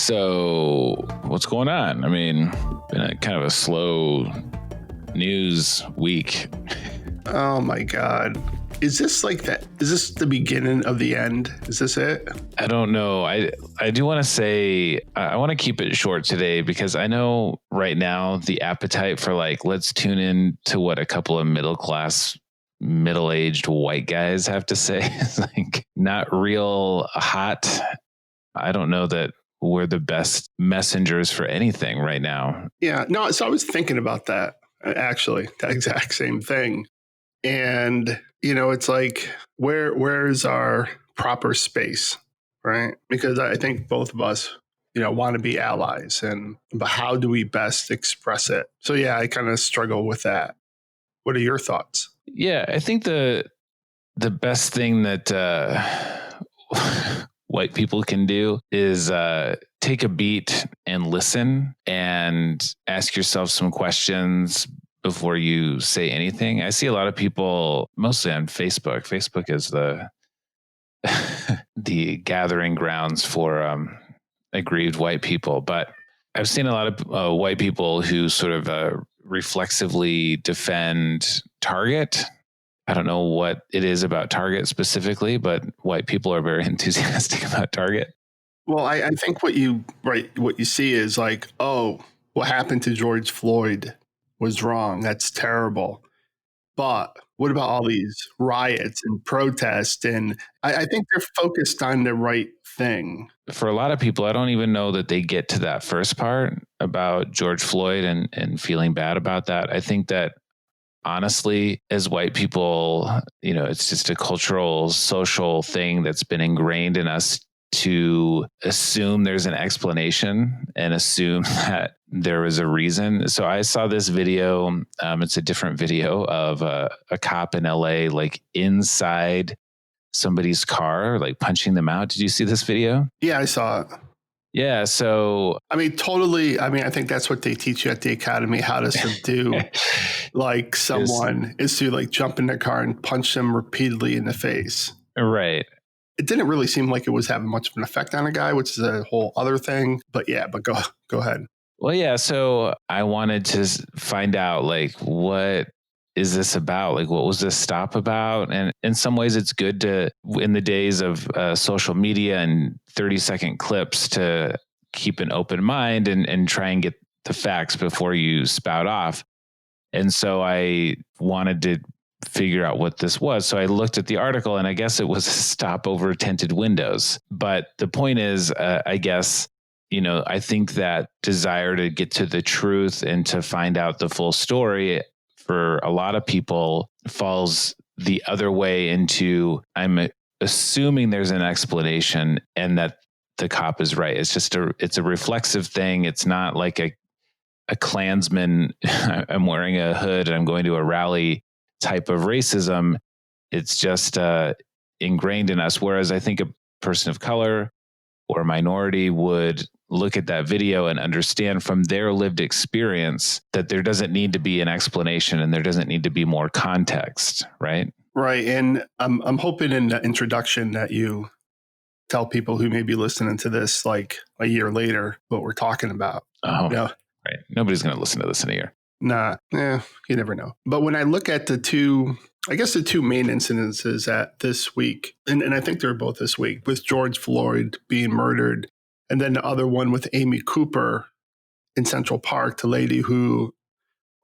So what's going on? I mean, been a kind of a slow news week. Oh my God. Is this like that? Is this the beginning of the end? Is this it? I don't know. I do want to say, I want to keep it short today because I know right now the appetite for let's tune in to what a couple of middle-aged white guys have to say is not real hot. I don't know that we're the best messengers for anything right now. Yeah. No, so I was thinking about that, actually, the exact same thing. And, it's like, where's our proper space, right? Because I think both of us, want to be allies, but how do we best express it? So, yeah, I kind of struggle with that. What are your thoughts? Yeah, I think the best thing that white people can do is take a beat and listen and ask yourself some questions before you say anything. I see a lot of people, mostly on Facebook. Facebook is the the gathering grounds for aggrieved white people. But I've seen a lot of white people who sort of reflexively defend Target. I don't know what it is about Target specifically, but white people are very enthusiastic about Target. Well, I think what you see is like, oh, what happened to George Floyd was wrong. That's terrible. But what about all these riots and protests? And I think they're focused on the right thing. For a lot of people, I don't even know that they get to that first part about George Floyd and feeling bad about that. I think that honestly, as white people, it's just a cultural, social thing that's been ingrained in us to assume there's an explanation and assume that there was a reason. So I saw this video. It's a different video of a cop in LA, inside somebody's car, punching them out. Did you see this video? Yeah, I saw it. Yeah. So, totally. I think that's what they teach you at the academy, how to subdue someone is to jump in their car and punch them repeatedly in the face. Right. It didn't really seem like it was having much of an effect on a guy, which is a whole other thing. But go ahead. Well, yeah. So I wanted to find out what is this about? What was this stop about? And in some ways it's good to, in the days of social media and 30-second clips, to keep an open mind and try and get the facts before you spout off. And so I wanted to figure out what this was. So I looked at the article, and I guess it was a stop over tinted windows. But the point is, I guess, I think that desire to get to the truth and to find out the full story for a lot of people falls the other way into, I'm assuming there's an explanation and that the cop is right. It's just it's a reflexive thing. It's not like a Klansman, I'm wearing a hood and I'm going to a rally type of racism. It's just ingrained in us. Whereas I think a person of color or a minority would look at that video and understand from their lived experience that there doesn't need to be an explanation and there doesn't need to be more context, right? Right. And I'm hoping in the introduction that you tell people who may be listening to this a year later what we're talking about. Oh, right. Nobody's going to listen to this in a year. Nah, you never know. But when I look at the two main incidences at this week, and I think they're both this week, with George Floyd being murdered, and then the other one with Amy Cooper in Central Park, the lady who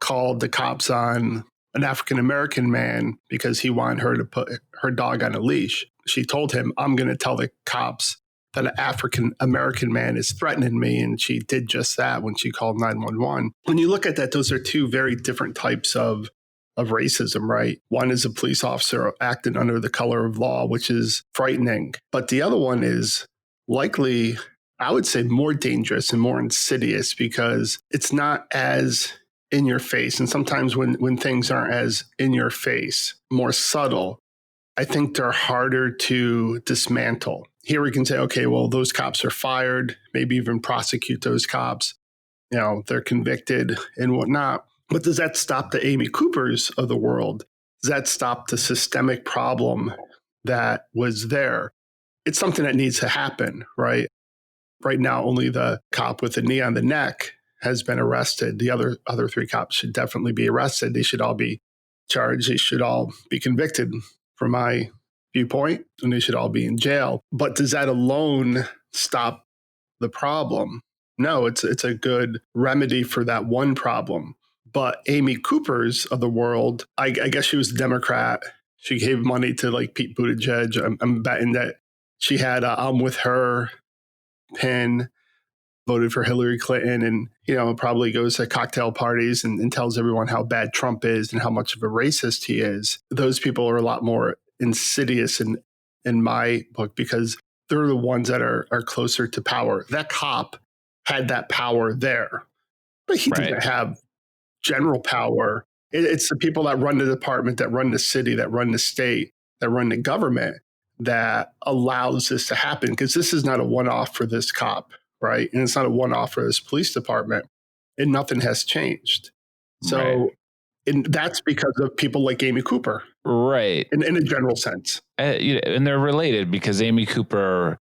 called the cops on an African-American man because he wanted her to put her dog on a leash. She told him, I'm going to tell the cops that an African-American man is threatening me. And she did just that when she called 911. When you look at that, those are two very different types of racism, right? One is a police officer acting under the color of law, which is frightening. But the other one is likely, I would say, more dangerous and more insidious because it's not as in your face. And sometimes when things aren't as in your face, more subtle, I think they're harder to dismantle. Here we can say, okay, well, those cops are fired, maybe even prosecute those cops. They're convicted and whatnot. But does that stop the Amy Coopers of the world? Does that stop the systemic problem that was there? It's something that needs to happen, right? right now, only the cop with the knee on the neck has been arrested. The other three cops should definitely be arrested. They should all be charged. They should all be convicted, from my viewpoint, and they should all be in jail. But does that alone stop the problem? No, it's a good remedy for that one problem. But Amy Cooper's of the world, I guess she was a Democrat. She gave money to like Pete Buttigieg. I'm betting that she had a "I'm with her" pin, voted for Hillary Clinton, and probably goes to cocktail parties and tells everyone how bad Trump is and how much of a racist he is. Those people are a lot more insidious in my book, because they're the ones that are closer to power. That cop had that power there, but he doesn't have general power. It's the people that run the department, that run the city, that run the state, that run the government, that allows this to happen, because this is not a one-off for this cop, right? And it's not a one-off for this police department, and nothing has changed. So and that's because of people like Amy Cooper. Right. In a general sense. And they're related, because Amy Cooper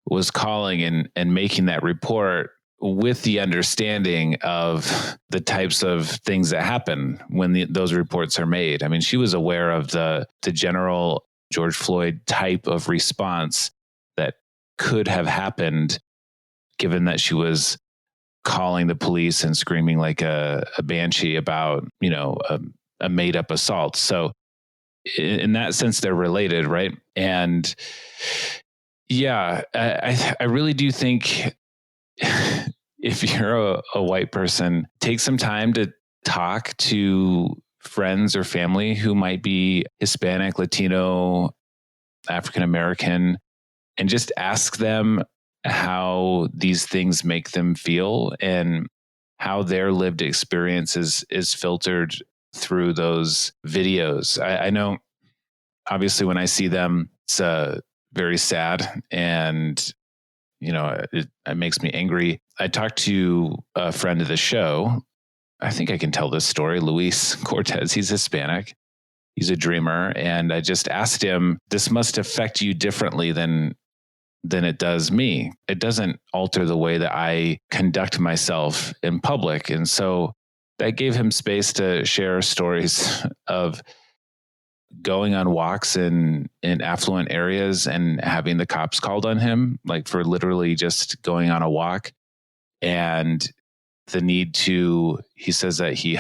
was calling and making that report with the understanding of the types of things that happen when those reports are made. I mean, she was aware of the general George Floyd type of response that could have happened, given that she was calling the police and screaming like a banshee about, a made up assault. So in that sense, they're related, right? And yeah, I really do think if you're a white person, take some time to talk to friends or family who might be Hispanic, Latino, African American, and just ask them how these things make them feel and how their lived experience is filtered through those videos. I know, obviously, when I see them, it's very sad, and it makes me angry. I talked to a friend of the show. I think I can tell this story. Luis Cortez, he's Hispanic. He's a dreamer. And I just asked him, this must affect you differently than it does me. It doesn't alter the way that I conduct myself in public. And so that gave him space to share stories of going on walks in affluent areas and having the cops called on him, like for literally just going on a walk, and the need to, he says that he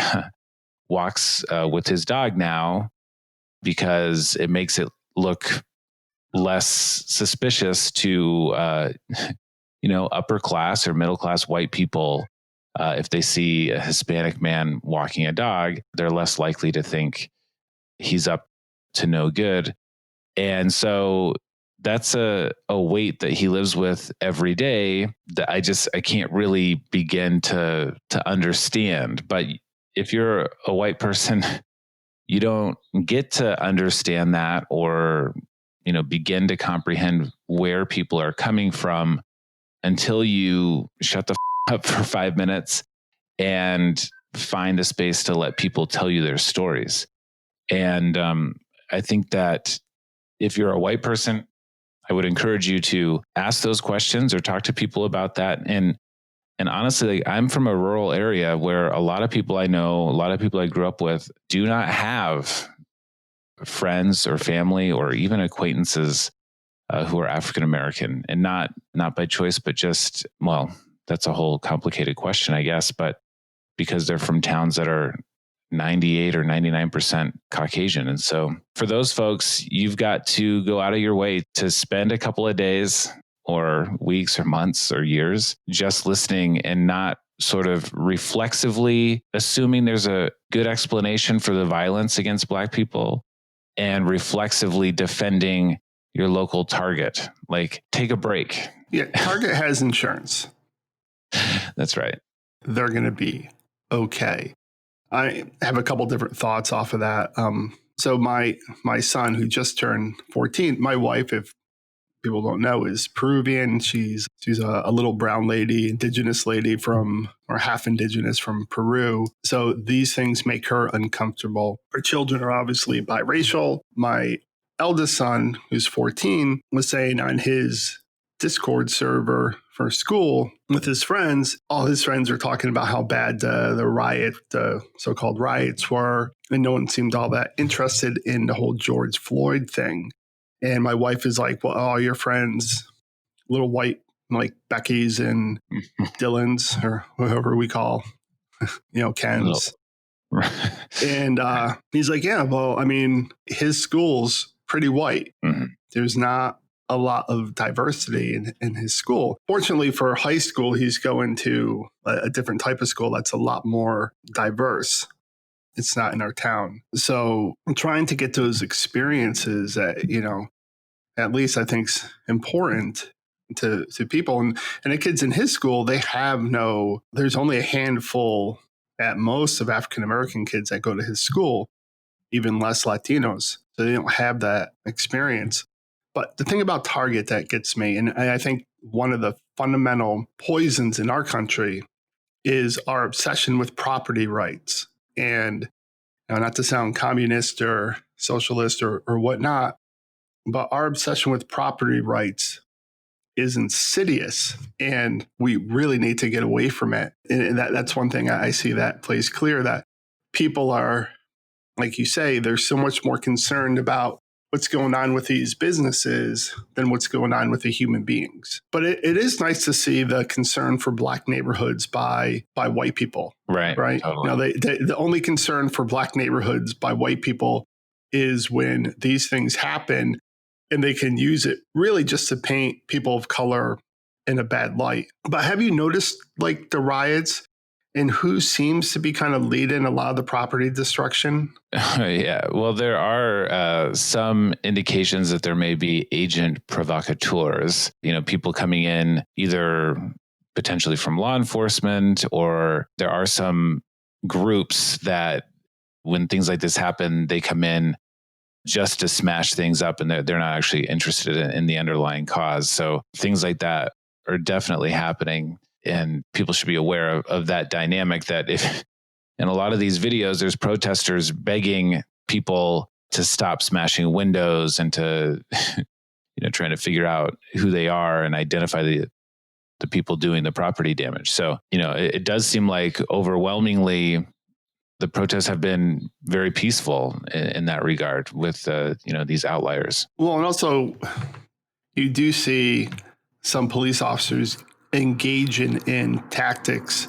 walks with his dog now because it makes it look less suspicious to, upper class or middle class white people. If they see a Hispanic man walking a dog, they're less likely to think he's up to no good. And so that's a weight that he lives with every day that I can't really begin to understand. But if you're a white person, you don't get to understand that, or begin to comprehend where people are coming from until you shut the up for 5 minutes and find a space to let people tell you their stories. And I think that if you're a white person, I would encourage you to ask those questions or talk to people about that. And honestly, I'm from a rural area where a lot of people I know, a lot of people I grew up with, do not have friends or family or even acquaintances who are African American, and not by choice, but just, well, that's a whole complicated question, I guess, but because they're from towns that are 98 or 99% Caucasian. And so for those folks, you've got to go out of your way to spend a couple of days or weeks or months or years just listening and not sort of reflexively assuming there's a good explanation for the violence against Black people and reflexively defending your local Target. Like, take a break. Yeah, Target has insurance. That's right. They're going to be okay. I have a couple different thoughts off of that. So my son, who just turned 14, my wife, if people don't know, is Peruvian. She's a little brown lady, indigenous lady or half indigenous from Peru. So these things make her uncomfortable. Her children are obviously biracial. My eldest son, who's 14, was saying on his Discord server for school with his friends, all his friends were talking about how bad the so-called riots were. And no one seemed all that interested in the whole George Floyd thing. And my wife is like, well, all your friends, little white, like Becky's and Dylan's or whoever we call, Ken's. And he's like, yeah, well, I mean, his school's pretty white. Mm-hmm. There's not a lot of diversity in his school. Fortunately for high school, he's going to a different type of school that's a lot more diverse. It's not in our town. So I'm trying to get those experiences that, at least I think's important to people. And the kids in his school, there's only a handful at most of African-American kids that go to his school, even less Latinos. So they don't have that experience. But the thing about Target that gets me, and I think one of the fundamental poisons in our country is our obsession with property rights. And not to sound communist or socialist or whatnot, but our obsession with property rights is insidious, and we really need to get away from it. And that's one thing I see that plays clear, that people are, like you say, they're so much more concerned about what's going on with these businesses than what's going on with the human beings. But it is nice to see the concern for Black neighborhoods by white people. Right. Totally. The only concern for Black neighborhoods by white people is when these things happen, and they can use it really just to paint people of color in a bad light. But have you noticed like the riots and who seems to be kind of leading a lot of the property destruction? Yeah. Well, there are some indications that there may be agent provocateurs, people coming in either potentially from law enforcement, or there are some groups that when things like this happen, they come in just to smash things up, and they're not actually interested in the underlying cause. So things like that are definitely happening, and people should be aware of that dynamic, that if in a lot of these videos, there's protesters begging people to stop smashing windows and to, trying to figure out who they are and identify the people doing the property damage. So, it does seem like overwhelmingly the protests have been very peaceful in that regard with, these outliers. Well, and also you do see some police officers engaging in tactics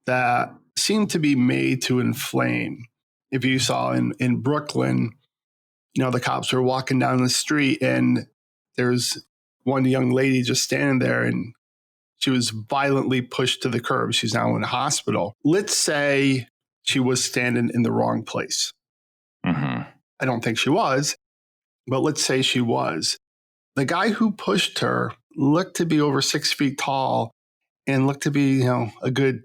that seem to be made to inflame. If you saw in Brooklyn, the cops were walking down the street and there's one young lady just standing there and she was violently pushed to the curb. She's now in a hospital. Let's say she was standing in the wrong place. Mm-hmm. I don't think she was, but let's say she was. The guy who pushed her looked to be over 6 feet tall and looked to be, a good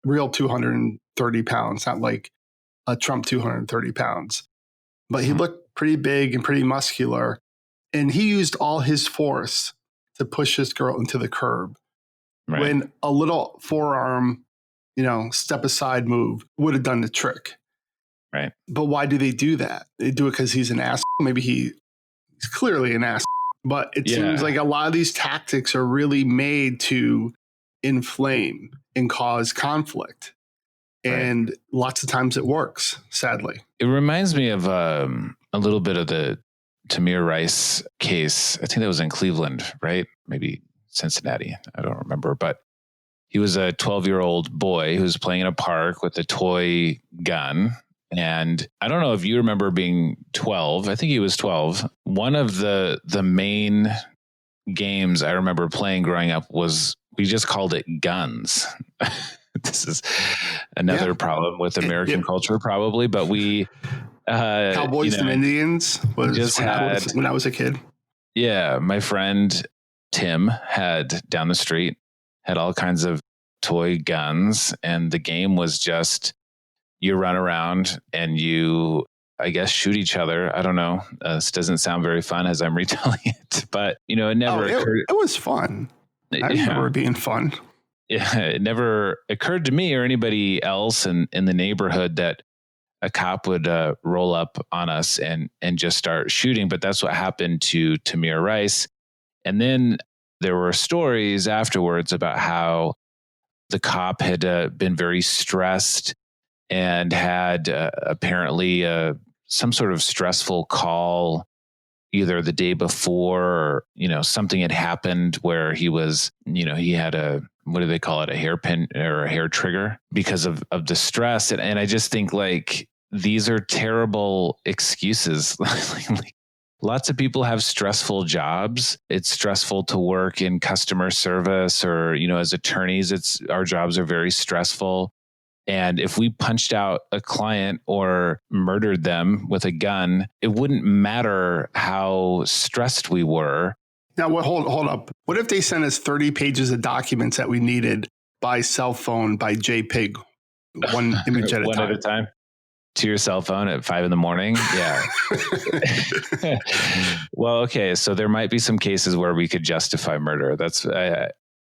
real 230 pounds, not like a Trump 230 pounds. But he looked pretty big and pretty muscular. And he used all his force to push this girl into the curb. Right. When a little forearm, step aside move would have done the trick. Right. But why do they do that? They do it because he's an ass. Maybe he's clearly an ass. But it seems like a lot of these tactics are really made to inflame and cause conflict. And lots of times it works, sadly. It reminds me of a little bit of the Tamir Rice case. I think that was in Cleveland, right? Maybe Cincinnati. I don't remember. But he was a 12-year-old boy who was playing in a park with a toy gun. And I don't know if you remember being 12. I think he was 12. One of the main games I remember playing growing up was, we just called it guns. This is another problem with American culture, probably. But we Cowboys and Indians was just when I was a kid. Yeah, my friend Tim had down the street had all kinds of toy guns, and the game was just you run around and you, I guess, shoot each other. I don't know. This doesn't sound very fun as I'm retelling it, but it never occurred. It was fun. I remember it being fun. Yeah, it never occurred to me or anybody else in the neighborhood that a cop would roll up on us and just start shooting. But that's what happened to Tamir Rice. And then there were stories afterwards about how the cop had been very stressed and had apparently some sort of stressful call either the day before or, something had happened where he was, he had what do they call it? A hairpin or a hair trigger because of the stress. And I just think like these are terrible excuses. Like, lots of people have stressful jobs. It's stressful to work in customer service or, as attorneys, our jobs are very stressful. And if we punched out a client or murdered them with a gun, it wouldn't matter how stressed we were. Now, hold up. What if they sent us 30 pages of documents that we needed by cell phone, by JPEG, one image at a One time? at a time? To your cell phone at 5 a.m? Yeah. Well, okay. So there might be some cases where we could justify murder. That's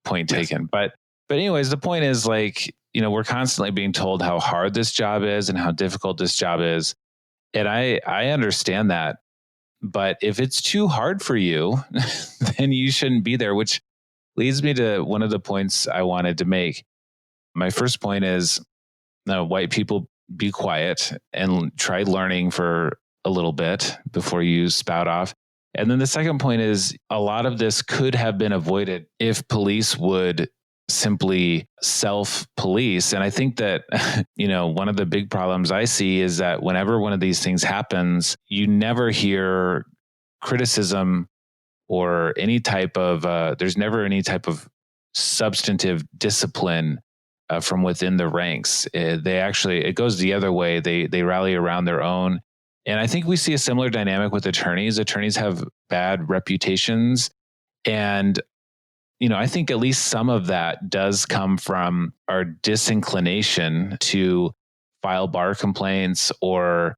point taken. Yes. But anyways, the point is like, we're constantly being told how hard this job is and how difficult this job is. And I understand that. But if it's too hard for you, then you shouldn't be there, which leads me to one of the points I wanted to make. My first point is white people be quiet and try learning for a little bit before you spout off. And then the second point is a lot of this could have been avoided if police would simply self-police. And I think that, one of the big problems I see is that whenever one of these things happens, you never hear criticism or any type of, there's never any type of substantive discipline from within the ranks. It goes the other way. They rally around their own. And I think we see a similar dynamic with attorneys. Attorneys have bad reputations. And I think at least some of that does come from our disinclination to file bar complaints or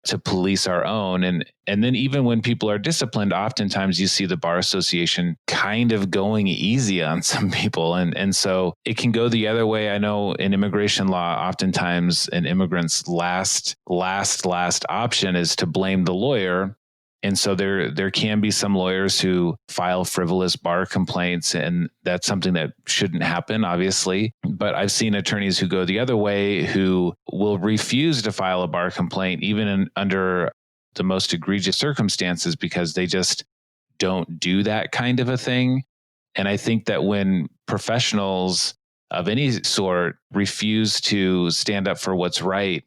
to police our own. And then even when people are disciplined, oftentimes you see the bar association kind of going easy on some people. And so it can go the other way. I know in immigration law, oftentimes an immigrant's last option is to blame the lawyer. And so there can be some lawyers who file frivolous bar complaints, and that's something that shouldn't happen, obviously. But I've seen attorneys who go the other way, who will refuse to file a bar complaint, even under the most egregious circumstances, because they just don't do that kind of a thing. And I think that when professionals of any sort refuse to stand up for what's right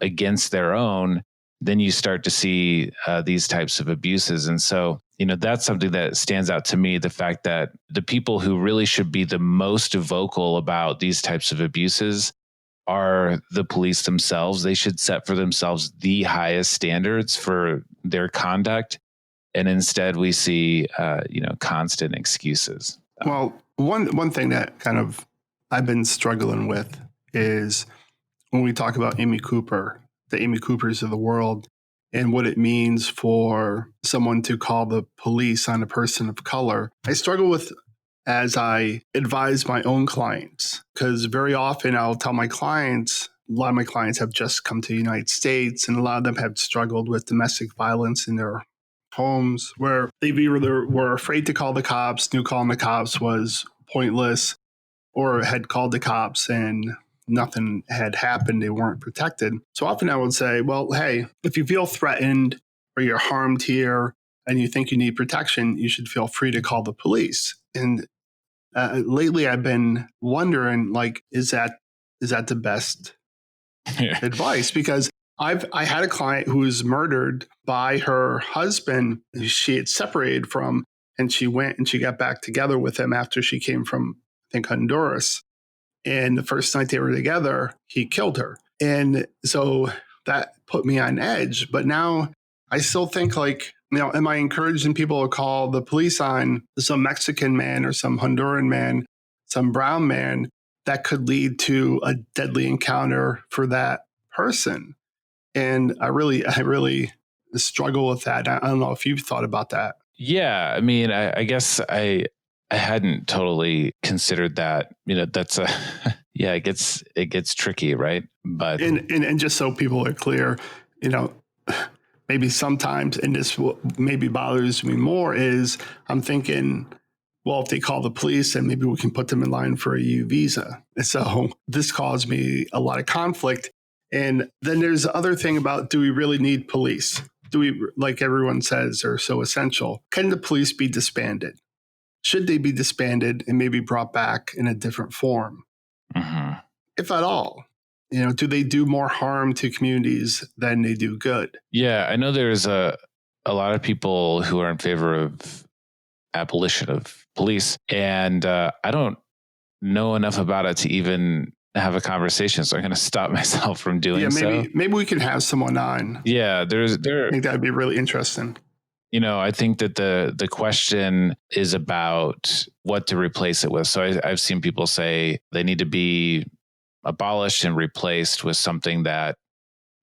against their own, then you start to see these types of abuses. And so, that's something that stands out to me, the fact that the people who really should be the most vocal about these types of abuses are the police themselves. They should set for themselves the highest standards for their conduct. And instead we see, constant excuses. Well, one thing that kind of I've been struggling with is when we talk about Amy Cooper, the Amy Coopers of the world, and what it means for someone to call the police on a person of color. I struggle with as I advise my own clients, because very often I'll tell my clients, a lot of my clients have just come to the United States, and a lot of them have struggled with domestic violence in their homes, where they've either were afraid to call the cops, knew calling the cops was pointless, or had called the cops and nothing had happened, they weren't protected. So often I would say, well, hey, if you feel threatened or you're harmed here and you think you need protection, you should feel free to call the police. And lately I've been wondering, like, is that the best advice? Because I had a client who was murdered by her husband who she had separated from, and she went and she got back together with him after she came from, I think, Honduras. And the first night they were together, he killed her. And so that put me on edge. But now I still think, like, am I encouraging people to call the police on some Mexican man or some Honduran man, some brown man that could lead to a deadly encounter for that person? And I really struggle with that. I don't know if you've thought about that. Yeah. I mean, I guess I hadn't totally considered that. That's yeah, it gets tricky, right? But and just so people are clear, maybe sometimes, and this maybe bothers me more, is I'm thinking, well, if they call the police, then maybe we can put them in line for a U visa. And so this caused me a lot of conflict. And then there's the other thing about, do we really need police? Do we, like everyone says, are so essential? Can the police be disbanded? Should they be disbanded and maybe brought back in a different form? Mm-hmm. If at all? Do they do more harm to communities than they do good? Yeah, I know there's a lot of people who are in favor of abolition of police, and I don't know enough about it to even have a conversation, so I'm going to stop myself from doing so. Maybe we can have someone on. Yeah, I think that'd be really interesting. I think that the question is about what to replace it with. So I've seen people say they need to be abolished and replaced with something that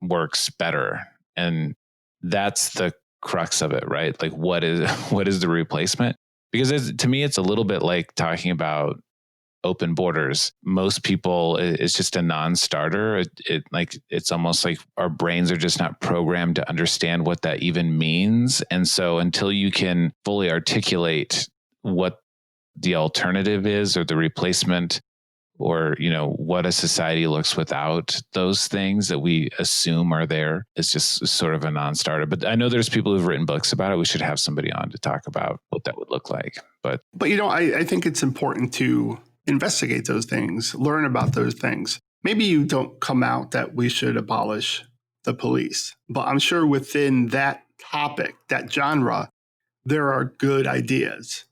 works better, and that's the crux of it, right? Like, what is the replacement? Because to me, it's a little bit like talking about open borders. Most people, it's just a non-starter. It's almost like our brains are just not programmed to understand what that even means. And so until you can fully articulate what the alternative is or the replacement, or what a society looks without those things that we assume are there, it's just sort of a non-starter. But I know there's people who've written books about it. We should have somebody on to talk about what that would look like. But I think it's important to investigate those things, learn about those things. Maybe you don't come out that we should abolish the police, but I'm sure within that topic, that genre, there are good ideas,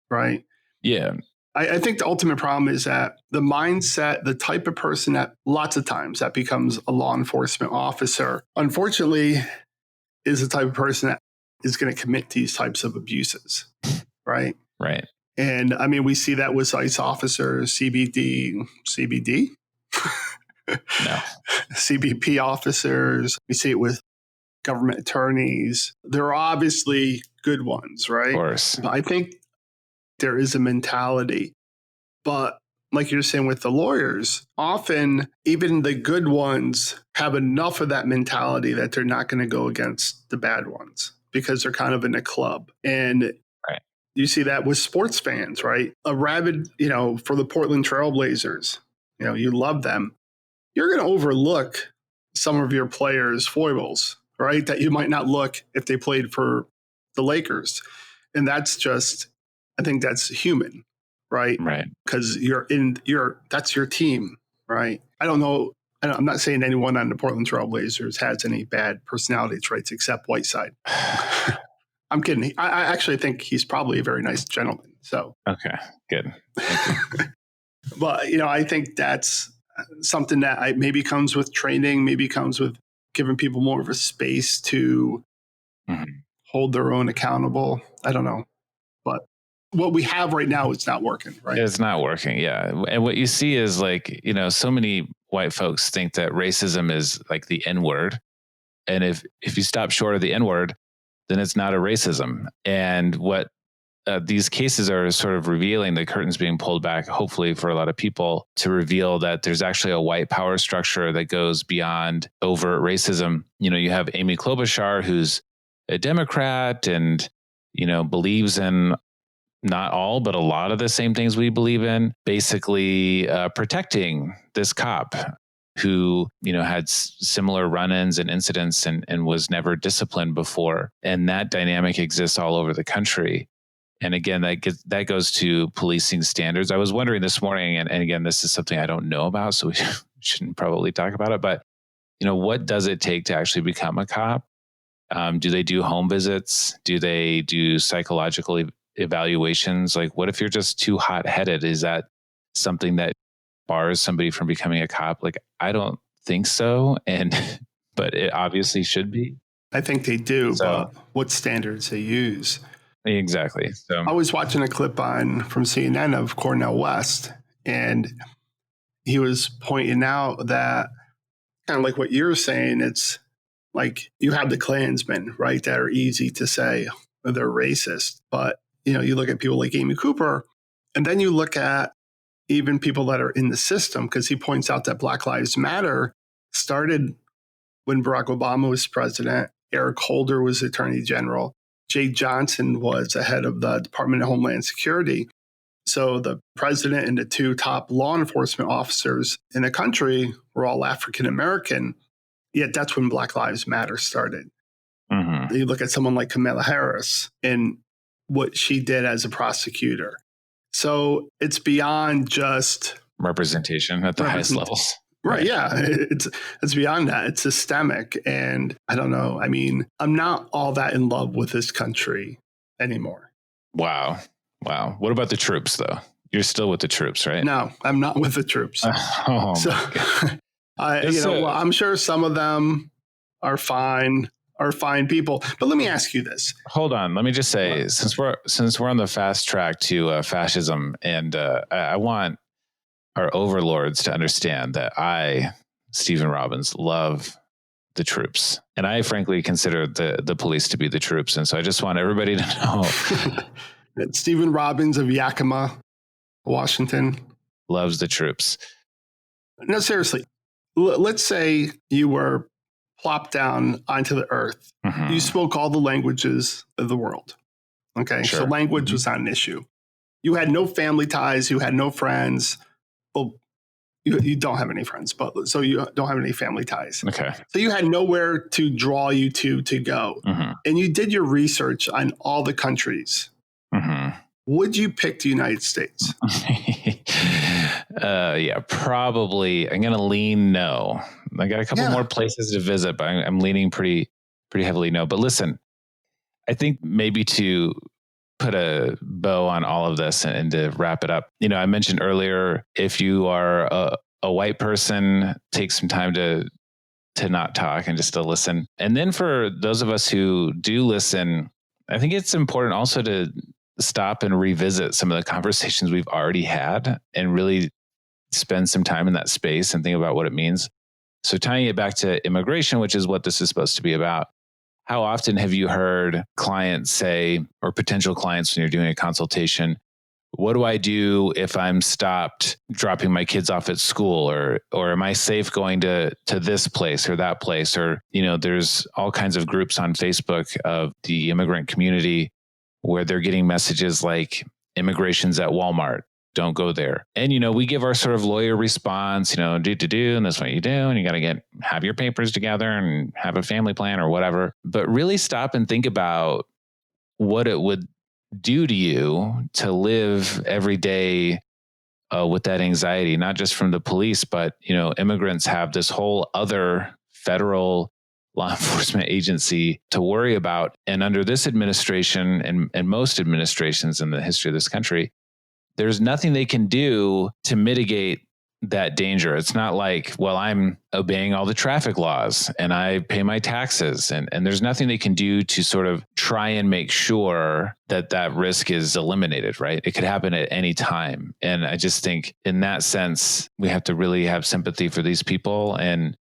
right? Yeah. I think the ultimate problem is that the mindset, the type of person that lots of times that becomes a law enforcement officer, unfortunately, is the type of person that is going to commit these types of abuses, right? Right. And I mean, we see that with ICE officers, CBD? No. CBP officers. We see it with government attorneys. There are obviously good ones, right? Of course. But I think there is a mentality. But like you're saying with the lawyers, often even the good ones have enough of that mentality that they're not going to go against the bad ones because they're kind of in a club. And right. You see that with sports fans, right? A rabid, for the Portland Trailblazers, you love them. You're going to overlook some of your players' foibles, right? That you might not look if they played for the Lakers. And that's just, I think that's human, right? Right. Because that's your team, right? I don't know. I'm not saying anyone on the Portland Trailblazers has any bad personality traits except Whiteside. I'm kidding. I actually think he's probably a very nice gentleman. So okay, good. Thank you. But I think that's something that maybe comes with training, maybe comes with giving people more of a space to hold their own accountable. I don't know, but what we have right now is not working, right? It's not working. Yeah. And what you see is so many white folks think that racism is like the N-word. And if you stop short of the N-word, then it's not a racism. And what these cases are sort of revealing, the curtains being pulled back, hopefully for a lot of people, to reveal that there's actually a white power structure that goes beyond overt racism. You have Amy Klobuchar, who's a Democrat and, believes in not all, but a lot of the same things we believe in, basically protecting this cop who, had similar run-ins and incidents and was never disciplined before. And that dynamic exists all over the country. And again, that goes to policing standards. I was wondering this morning, and again, this is something I don't know about, so we shouldn't probably talk about it, but what does it take to actually become a cop? Do they do home visits? Do they do psychological evaluations? Like, what if you're just too hot-headed? Is that something that bars somebody from becoming a cop? Like, I don't think so. But it obviously should be. I think they do, but what standards they use. Exactly. So I was watching a clip from CNN of Cornel West, and he was pointing out that kind of like what you're saying, it's like you have the Klansmen, right, that are easy to say they're racist. But, you look at people like Amy Cooper, and then you look at even people that are in the system, because he points out that Black Lives Matter started when Barack Obama was president, Eric Holder was attorney general. Jay Johnson was the head of the Department of Homeland Security. So the president and the two top law enforcement officers in the country were all African American. Yet that's when Black Lives Matter started. Mm-hmm. You look at someone like Kamala Harris and what she did as a prosecutor. So it's beyond just representation at the highest levels. Right. Yeah. It's beyond that. It's systemic. And I don't know. I mean, I'm not all that in love with this country anymore. Wow. What about the troops, though? You're still with the troops, right? No, I'm not with the troops. Oh, so, I'm sure some of them are fine people. But let me ask you this. Hold on. Let me just say, since we're on the fast track to fascism, and I want our overlords to understand that I, Stephen Robbins, love the troops. And I frankly consider the police to be the troops. And so I just want everybody to know that Stephen Robbins of Yakima, Washington, loves the troops. No, seriously. Let's say you were plopped down onto the earth. Mm-hmm. You spoke all the languages of the world. Okay. Sure. So language was not an issue. You had no family ties. You had no friends. Well, you don't have any friends, but so you don't have any family ties. Okay. So you had nowhere to draw you to go. Mm-hmm. And you did your research on all the countries. Mm-hmm. Would you pick the United States? Yeah, probably. I'm going to lean no. I got a couple more places to visit, but I'm leaning pretty heavily no. But listen, I think maybe to put a bow on all of this and to wrap it up, I mentioned earlier, if you are a white person, take some time to not talk and just to listen. And then for those of us who do listen, I think it's important also to stop and revisit some of the conversations we've already had and really spend some time in that space and think about what it means. So tying it back to immigration, which is what this is supposed to be about, how often have you heard clients say, or potential clients when you're doing a consultation, what do I do if I'm stopped dropping my kids off at school, or am I safe going to this place or that place? Or, there's all kinds of groups on Facebook of the immigrant community where they're getting messages like immigration's at Walmart, don't go there. And, we give our sort of lawyer response, do, and that's what you do. And you got to have your papers together and have a family plan or whatever. But really stop and think about what it would do to you to live every day with that anxiety, not just from the police, but, immigrants have this whole other federal law enforcement agency to worry about. And under this administration and most administrations in the history of this country, there's nothing they can do to mitigate that danger. It's not like, well, I'm obeying all the traffic laws and I pay my taxes, and there's nothing they can do to sort of try and make sure that risk is eliminated, right? It could happen at any time. And I just think in that sense, we have to really have sympathy for these people and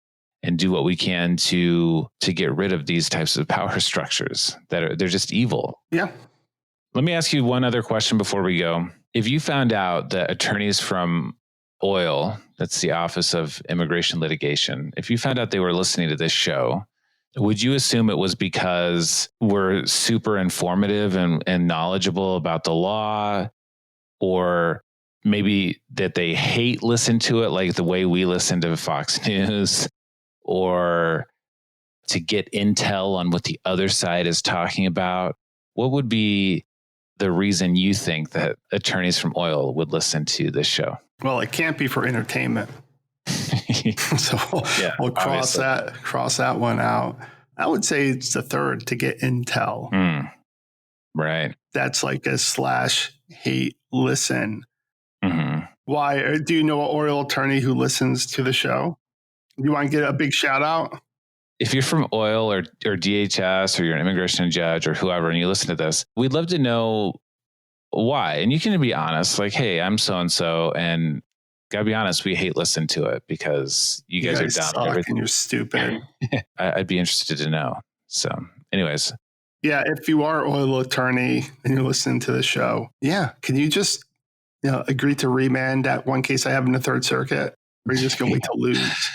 do what we can to get rid of these types of power structures they're just evil. Yeah. Let me ask you one other question before we go. If you found out that attorneys from OIL, that's the Office of Immigration Litigation, if you found out they were listening to this show, would you assume it was because we're super informative and knowledgeable about the law, or maybe that they listen to it like the way we listen to Fox News, or to get intel on what the other side is talking about? What would be the reason you think that attorneys from OIL would listen to this show? Well, it can't be for entertainment. So we'll cross that one out. I would say it's the third, to get intel. Right. That's like a /hate listen. Mm-hmm. Why? Do you know an OIL attorney who listens to the show? You want to get a big shout out? If you're from OIL or DHS or you're an immigration judge or whoever, and you listen to this, we'd love to know why. And you can be honest, like, hey, I'm so-and-so, and gotta be honest, we hate listening to it because you guys are dumb. Everything. And you're stupid. I'd be interested to know. So anyways. Yeah, if you are an OIL attorney and you're listening to the show, can you just agree to remand that one case I have in the Third Circuit? Or you're just going to wait to lose?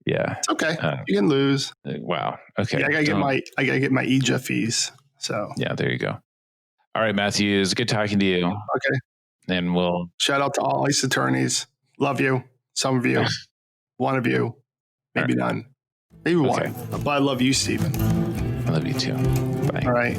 Yeah. It's okay. You can lose. Wow. Okay. Yeah, I gotta get my EJA fees. So yeah, there you go. All right, Matthew, it's good talking to you. Okay. And we'll shout out to all ICE attorneys. Love you. Some of you, one of you, maybe none, maybe one. But I love you, Stephen. I love you too. Bye. All right.